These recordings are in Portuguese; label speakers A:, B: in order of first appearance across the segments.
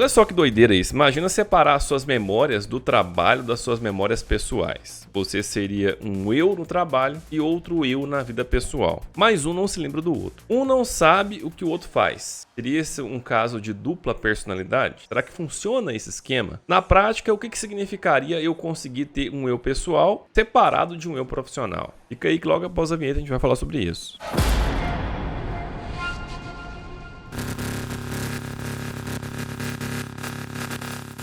A: Olha só que doideira isso. Imagina separar suas memórias do trabalho das suas memórias pessoais. Você seria um eu no trabalho e outro eu na vida pessoal. Mas um não se lembra do outro. Um não sabe o que o outro faz. Seria esse um caso de dupla personalidade? Será que funciona esse esquema? Na prática, o que significaria eu conseguir ter um eu pessoal separado de um eu profissional? Fica aí que logo após a vinheta a gente vai falar sobre isso.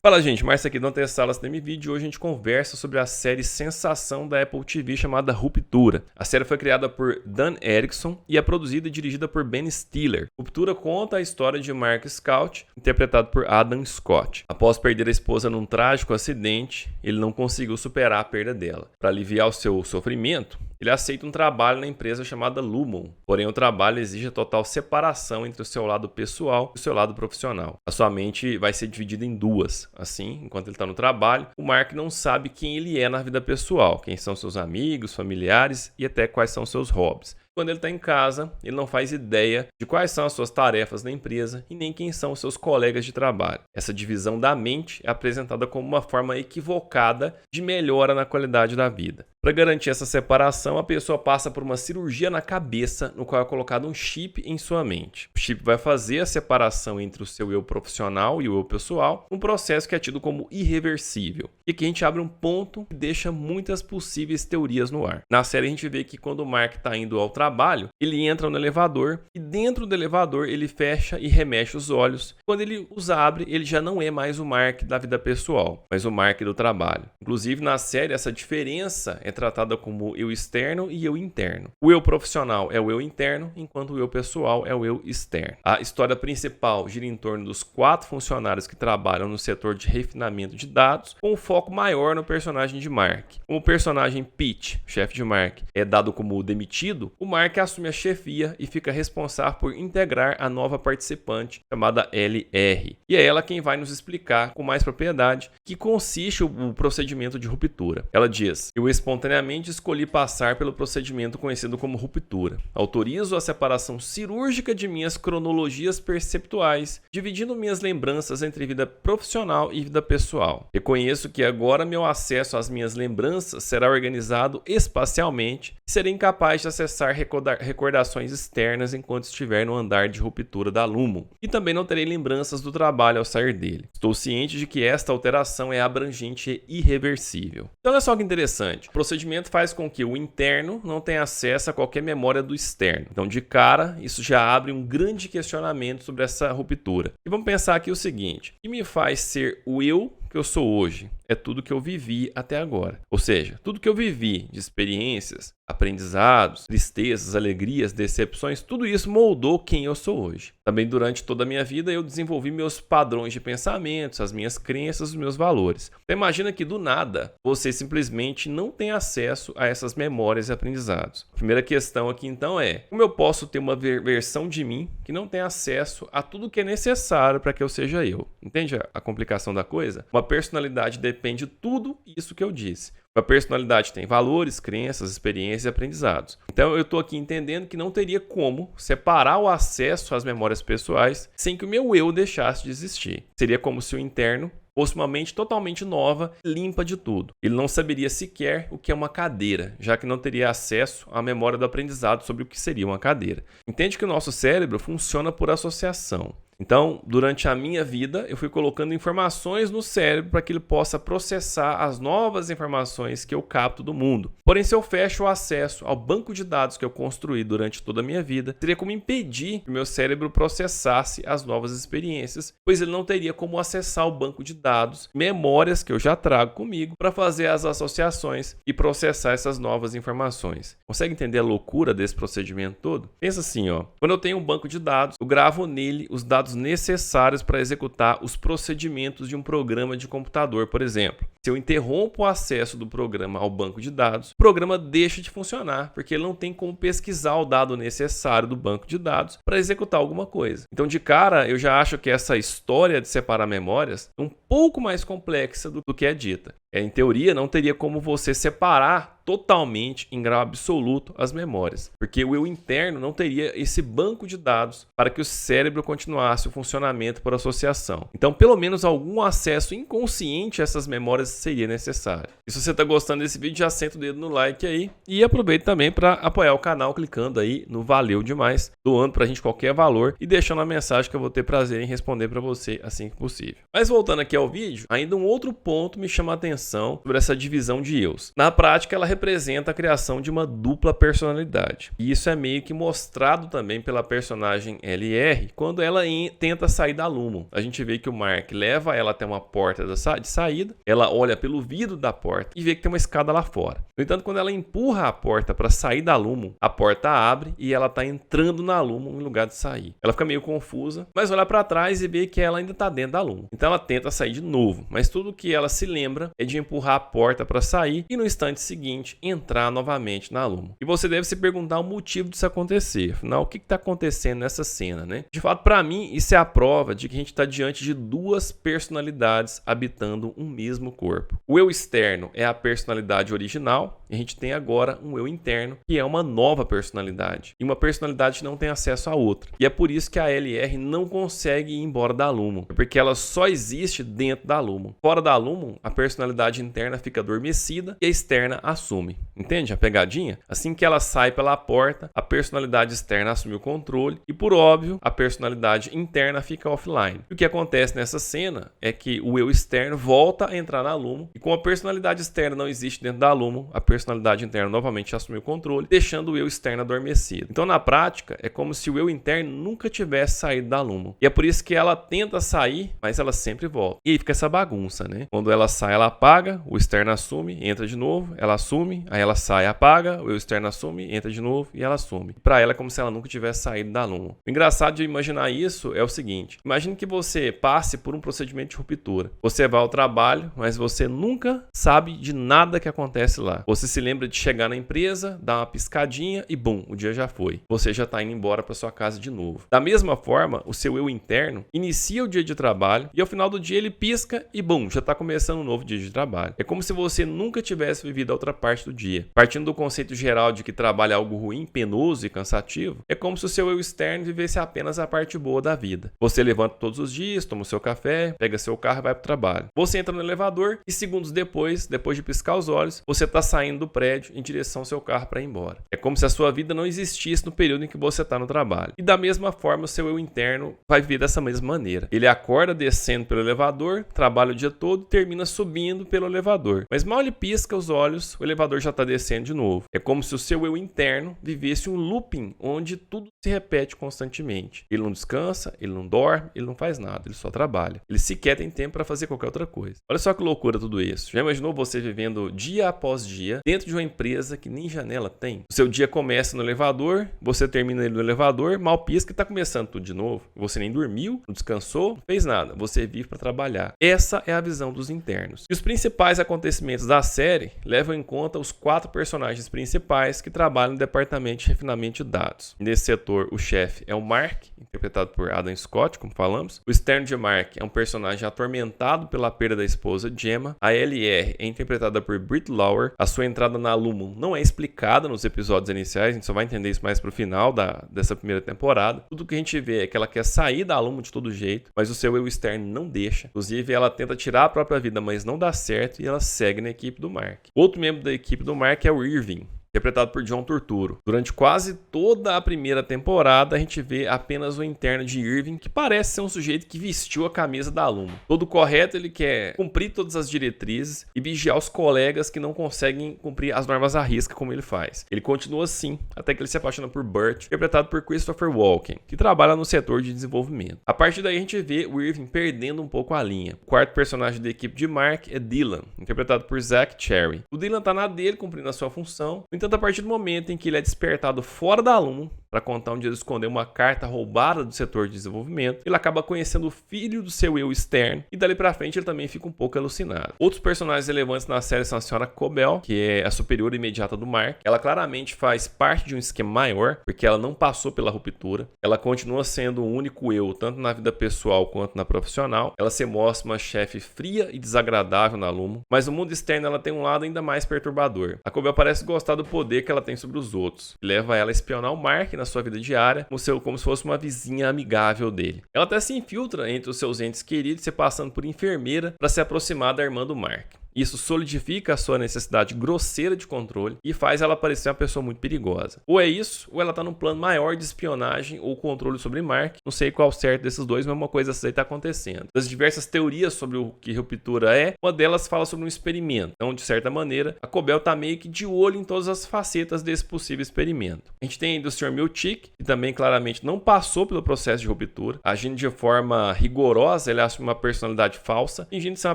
A: Fala gente, Márcio aqui do Antessalas Cinema e Vídeo. Hoje a gente conversa sobre a série sensação da Apple TV chamada Ruptura. A série foi criada por Dan Erickson e é produzida e dirigida por Ben Stiller. Ruptura conta a história de Mark Scout, interpretado por Adam Scott. Após perder a esposa num trágico acidente, ele não conseguiu superar a perda dela. Para aliviar o seu sofrimento, ele aceita um trabalho na empresa chamada Lumon. Porém, o trabalho exige a total separação entre o seu lado pessoal e o seu lado profissional. A sua mente vai ser dividida em duas. Assim, enquanto ele está no trabalho, o Mark não sabe quem ele é na vida pessoal, quem são seus amigos, familiares e até quais são seus hobbies. Quando ele está em casa, ele não faz ideia de quais são as suas tarefas na empresa e nem quem são os seus colegas de trabalho. Essa divisão da mente é apresentada como uma forma equivocada de melhora na qualidade da vida. Para garantir essa separação, a pessoa passa por uma cirurgia na cabeça, no qual é colocado um chip em sua mente. O chip vai fazer a separação entre o seu eu profissional e o eu pessoal, um processo que é tido como irreversível. E aqui a gente abre um ponto que deixa muitas possíveis teorias no ar. Na série a gente vê que quando o Mark está indo ao trabalho, ele entra no elevador e dentro do elevador ele fecha e remexe os olhos. Quando ele os abre, ele já não é mais o Mark da vida pessoal, mas o Mark do trabalho. Inclusive na série essa diferença é tratada como eu externo e eu interno. O eu profissional é o eu interno, enquanto o eu pessoal é o eu externo. A história principal gira em torno dos 4 funcionários que trabalham no setor de refinamento de dados, com um foco maior no personagem de Mark. Como o personagem Pete, chefe de Mark, é dado como demitido, o Mark assume a chefia e fica responsável por integrar a nova participante chamada LR. E é ela quem vai nos explicar com mais propriedade que consiste o procedimento de ruptura. Ela diz: eu espontaneamente escolhi passar pelo procedimento conhecido como ruptura. Autorizo a separação cirúrgica de minhas cronologias perceptuais, dividindo minhas lembranças entre vida profissional e vida pessoal. Reconheço que agora meu acesso às minhas lembranças será organizado espacialmente e serei incapaz de acessar recordações externas enquanto estiver no andar de ruptura da Lumon. E também não terei lembranças do trabalho ao sair dele. Estou ciente de que esta alteração é abrangente e irreversível. Então olha só que interessante. O procedimento faz com que o interno não tenha acesso a qualquer memória do externo. Então de cara, isso já abre um grande questionamento sobre essa ruptura. E vamos pensar aqui o seguinte: o que me faz ser o eu que eu sou hoje é tudo que eu vivi até agora. Ou seja, tudo que eu vivi de experiências, aprendizados, tristezas, alegrias, decepções, tudo isso moldou quem eu sou hoje. Também durante toda a minha vida eu desenvolvi meus padrões de pensamentos, as minhas crenças, os meus valores. Então imagina que do nada você simplesmente não tem acesso a essas memórias e aprendizados. A primeira questão aqui então é: como eu posso ter uma versão de mim que não tem acesso a tudo que é necessário para que eu seja eu? Entende a complicação da coisa? Uma personalidade depende de tudo isso que eu disse. A personalidade tem valores, crenças, experiências e aprendizados. Então eu estou aqui entendendo que não teria como separar o acesso às memórias pessoais sem que o meu eu deixasse de existir. Seria como se o interno fosse uma mente totalmente nova, limpa de tudo. Ele não saberia sequer o que é uma cadeira, já que não teria acesso à memória do aprendizado sobre o que seria uma cadeira. Entende que o nosso cérebro funciona por associação. Então, durante a minha vida, eu fui colocando informações no cérebro para que ele possa processar as novas informações que eu capto do mundo. Porém, se eu fecho o acesso ao banco de dados que eu construí durante toda a minha vida, teria como impedir que o meu cérebro processasse as novas experiências, pois ele não teria como acessar o banco de dados, memórias que eu já trago comigo, para fazer as associações e processar essas novas informações. Consegue entender a loucura desse procedimento todo? Pensa assim, ó. Quando eu tenho um banco de dados, eu gravo nele os dados necessários para executar os procedimentos de um programa de computador, por exemplo. Se eu interrompo o acesso do programa ao banco de dados, o programa deixa de funcionar, porque ele não tem como pesquisar o dado necessário do banco de dados para executar alguma coisa. Então, de cara, eu já acho que essa história de separar memórias é um pouco mais complexa do que é dita. Em teoria, não teria como você separar totalmente em grau absoluto as memórias, porque o eu interno não teria esse banco de dados para que o cérebro continuasse o funcionamento por associação. Então, pelo menos algum acesso inconsciente a essas memórias seria necessário. E se você está gostando desse vídeo, já senta o dedo no like aí e aproveita também para apoiar o canal clicando aí no valeu demais, doando para a gente qualquer valor e deixando a mensagem que eu vou ter prazer em responder para você assim que possível. Mas voltando aqui ao vídeo, ainda um outro ponto me chama a atenção sobre essa divisão de eus. Na prática, ela representa a criação de uma dupla personalidade. E isso é meio que mostrado também pela personagem LR quando ela tenta sair da Lumon. A gente vê que o Mark leva ela até uma porta de saída, ela olha pelo vidro da porta e vê que tem uma escada lá fora. No entanto, quando ela empurra a porta para sair da Lumon, a porta abre e ela está entrando na Lumon em lugar de sair. Ela fica meio confusa, mas olha para trás e vê que ela ainda está dentro da Lumon. Então ela tenta sair de novo, mas tudo que ela se lembra é de empurrar a porta para sair e no instante seguinte entrar novamente na Lumon. E você deve se perguntar o motivo disso acontecer. Afinal, o que está acontecendo nessa cena, né? De fato, para mim, isso é a prova de que a gente está diante de duas personalidades habitando um mesmo corpo. O eu externo é a personalidade original e a gente tem agora um eu interno que é uma nova personalidade. E uma personalidade que não tem acesso à outra. E é por isso que a LR não consegue ir embora da Lumon, porque ela só existe dentro da Lumon. Fora da Lumon, a personalidade interna fica adormecida e a externa assume. Entende a pegadinha? Assim que ela sai pela porta, a personalidade externa assume o controle e, por óbvio, a personalidade interna fica offline. E o que acontece nessa cena é que o eu externo volta a entrar na Lumon e, como a personalidade externa não existe dentro da Lumon, a personalidade interna novamente assume o controle, deixando o eu externo adormecido. Então, na prática, é como se o eu interno nunca tivesse saído da Lumon. E é por isso que ela tenta sair, mas ela sempre volta. E aí fica essa bagunça, né? Quando ela sai, ela apaga, o externo assume, entra de novo, ela assume, aí ela sai, apaga, o eu externo assume, entra de novo e ela assume. Para ela é como se ela nunca tivesse saído da Lumon. O engraçado de imaginar isso é o seguinte: imagine que você passe por um procedimento de ruptura. Você vai ao trabalho, mas você nunca sabe de nada que acontece lá. Você se lembra de chegar na empresa, dar uma piscadinha e bum, o dia já foi. Você já está indo embora para sua casa de novo. Da mesma forma, o seu eu interno inicia o dia de trabalho e ao final do dia ele pisca e bum, já está começando um novo dia de trabalho. É como se você nunca tivesse vivido a outra parte do dia. Partindo do conceito geral de que trabalho é algo ruim, penoso e cansativo, é como se o seu eu externo vivesse apenas a parte boa da vida. Você levanta todos os dias, toma o seu café, pega seu carro e vai para o trabalho. Você entra no elevador e segundos depois de piscar os olhos, você está saindo do prédio em direção ao seu carro para ir embora. É como se a sua vida não existisse no período em que você está no trabalho. E da mesma forma, o seu eu interno vai viver dessa mesma maneira. Ele acorda descendo pelo elevador, trabalha o dia todo e termina subindo pelo elevador. Mas mal ele pisca os olhos, o elevador já está descendo de novo. É como se o seu eu interno vivesse um looping onde tudo se repete constantemente. Ele não descansa, ele não dorme, ele não faz nada, ele só trabalha. Ele sequer tem tempo para fazer qualquer outra coisa. Olha só que loucura tudo isso. Já imaginou você vivendo dia após dia dentro de uma empresa que nem janela tem? O seu dia começa no elevador, você termina ele no elevador, mal pisca e está começando tudo de novo. Você nem dormiu, não descansou, não fez nada. Você vive para trabalhar. Essa é a visão dos internos. E os principais acontecimentos da série levam em conta os 4 personagens principais que trabalham no departamento de refinamento de dados. Nesse setor, o chefe é o Mark, interpretado por Adam Scott, como falamos. O externo de Mark é um personagem atormentado pela perda da esposa Gemma. A LR é interpretada por Britt Lower. A sua entrada na Lumon não é explicada nos episódios iniciais, a gente só vai entender isso mais pro final dessa primeira temporada. Tudo que a gente vê é que ela quer sair da Lumon de todo jeito, mas o seu eu externo não deixa. Inclusive, ela tenta tirar a própria vida, mas não dá certo e ela segue na equipe do Mark. Outro membro da equipe do Mark é o Irving, interpretado por John Turturro. Durante quase toda a primeira temporada, a gente vê apenas o interno de Irving, que parece ser um sujeito que vestiu a camisa da Lumon. Todo correto, ele quer cumprir todas as diretrizes e vigiar os colegas que não conseguem cumprir as normas à risca como ele faz. Ele continua assim, até que ele se apaixona por Burt, interpretado por Christopher Walken, que trabalha no setor de desenvolvimento. A partir daí, a gente vê o Irving perdendo um pouco a linha. O quarto personagem da equipe de Mark é Dylan, interpretado por Zach Cherry. O Dylan tá na dele, cumprindo a sua função. No entanto, a partir do momento em que ele é despertado fora da Lumon para contar onde ele escondeu uma carta roubada do setor de desenvolvimento. Ele acaba conhecendo o filho do seu eu externo e dali pra frente ele também fica um pouco alucinado. Outros personagens relevantes na série são a senhora Cobell, que é a superior imediata do Mark. Ela claramente faz parte de um esquema maior, porque ela não passou pela ruptura. Ela continua sendo o único eu, tanto na vida pessoal quanto na profissional. Ela se mostra uma chefe fria e desagradável na Lumon, mas no mundo externo ela tem um lado ainda mais perturbador. A Cobell parece gostar do poder que ela tem sobre os outros, que leva ela a espionar o Mark na sua vida diária, como se fosse uma vizinha amigável dele. Ela até se infiltra entre os seus entes queridos, se passando por enfermeira para se aproximar da irmã do Mark. Isso solidifica a sua necessidade grosseira de controle e faz ela parecer uma pessoa muito perigosa. Ou é isso, ou ela está num plano maior de espionagem ou controle sobre Mark. Não sei qual certo desses dois, mas uma coisa assim está acontecendo. Das diversas teorias sobre o que ruptura é, uma delas fala sobre um experimento. Então, de certa maneira, a Cobell está meio que de olho em todas as facetas desse possível experimento. A gente tem ainda o Sr. Milchick, que também claramente não passou pelo processo de ruptura. Agindo de forma rigorosa, ele assume uma personalidade falsa, fingindo ser uma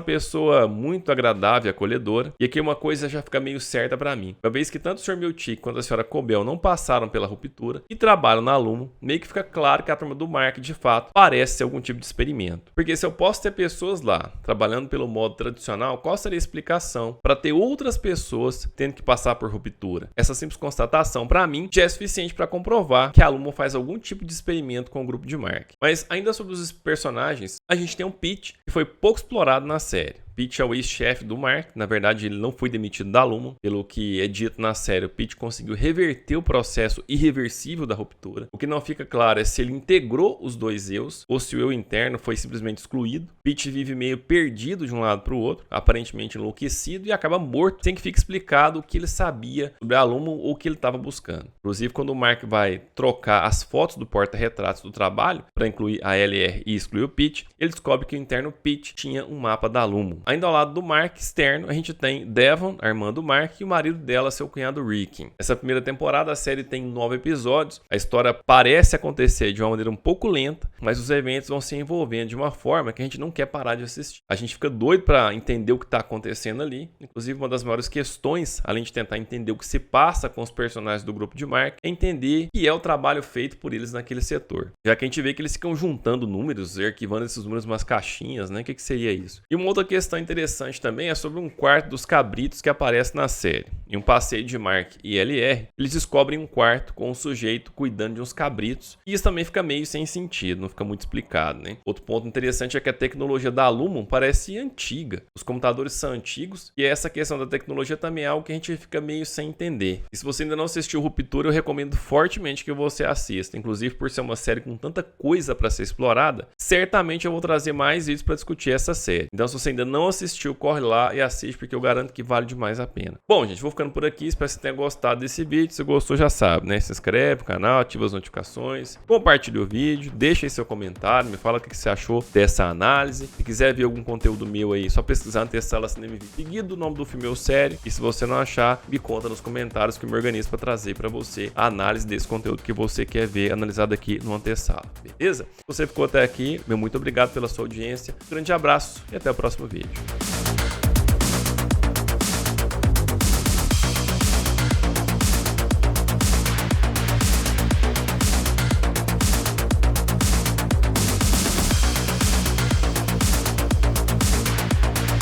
A: pessoa muito agradável e acolhedora. E aqui uma coisa já fica meio certa pra mim. Uma vez que tanto o Sr. Milchick quanto a Sra. Cobell não passaram pela ruptura e trabalham na Lumon, meio que fica claro que a turma do Mark, de fato, parece ser algum tipo de experimento. Porque se eu posso ter pessoas lá, trabalhando pelo modo tradicional, qual seria a explicação para ter outras pessoas tendo que passar por ruptura? Essa simples constatação, pra mim, já é suficiente para comprovar que a Lumon faz algum tipo de experimento com o grupo de Mark. Mas ainda sobre os personagens, a gente tem um Pete, que foi pouco explorado na série. Pete é o ex-chefe do Mark. Na verdade, ele não foi demitido da Lumon. Pelo que é dito na série, o Pete conseguiu reverter o processo irreversível da ruptura. O que não fica claro é se ele integrou os dois eus ou se o eu interno foi simplesmente excluído. Pete vive meio perdido de um lado para o outro, aparentemente enlouquecido, e acaba morto sem que fique explicado o que ele sabia sobre a Lumon ou o que ele estava buscando. Inclusive, quando o Mark vai trocar as fotos do porta-retratos do trabalho para incluir a LR e excluir o Pete, ele descobre que o interno Pete tinha um mapa da Lumon. Ainda ao lado do Mark, externo, a gente tem Devon, a irmã do Mark, e o marido dela, seu cunhado Rick. Essa primeira temporada, a série tem 9 episódios. A história parece acontecer de uma maneira um pouco lenta, mas os eventos vão se envolvendo de uma forma que a gente não quer parar de assistir. A gente fica doido para entender o que está acontecendo ali. Inclusive, uma das maiores questões, além de tentar entender o que se passa com os personagens do grupo de Mark, é entender o que é o trabalho feito por eles naquele setor. Já que a gente vê que eles ficam juntando números, arquivando esses números em umas caixinhas, né? O que seria isso? E uma outra questão interessante também é sobre um quarto dos cabritos que aparece na série. Em um passeio de Mark e LR, eles descobrem um quarto com um sujeito cuidando de uns cabritos, e isso também fica meio sem sentido, não fica muito explicado, né? Outro ponto interessante é que a tecnologia da Lumon parece antiga. Os computadores são antigos e essa questão da tecnologia também é algo que a gente fica meio sem entender. E se você ainda não assistiu Ruptura, eu recomendo fortemente que você assista. Inclusive, por ser uma série com tanta coisa para ser explorada, certamente eu vou trazer mais vídeos para discutir essa série. Então, se você ainda não assistiu, corre lá e assiste, porque eu garanto que vale demais a pena. Bom, gente, vou ficando por aqui. Espero que você tenha gostado desse vídeo. Se gostou, já sabe, né? Se inscreve no canal, ativa as notificações, compartilha o vídeo, deixa aí seu comentário, me fala o que você achou dessa análise. Se quiser ver algum conteúdo meu aí, só pesquisar Antessala Cinema e Vídeo, seguido do nome do filme ou série. E se você não achar, me conta nos comentários que eu me organizo para trazer para você a análise desse conteúdo que você quer ver analisado aqui no Antessala, beleza? Se você ficou até aqui, meu muito obrigado pela sua audiência, um grande abraço e até o próximo vídeo.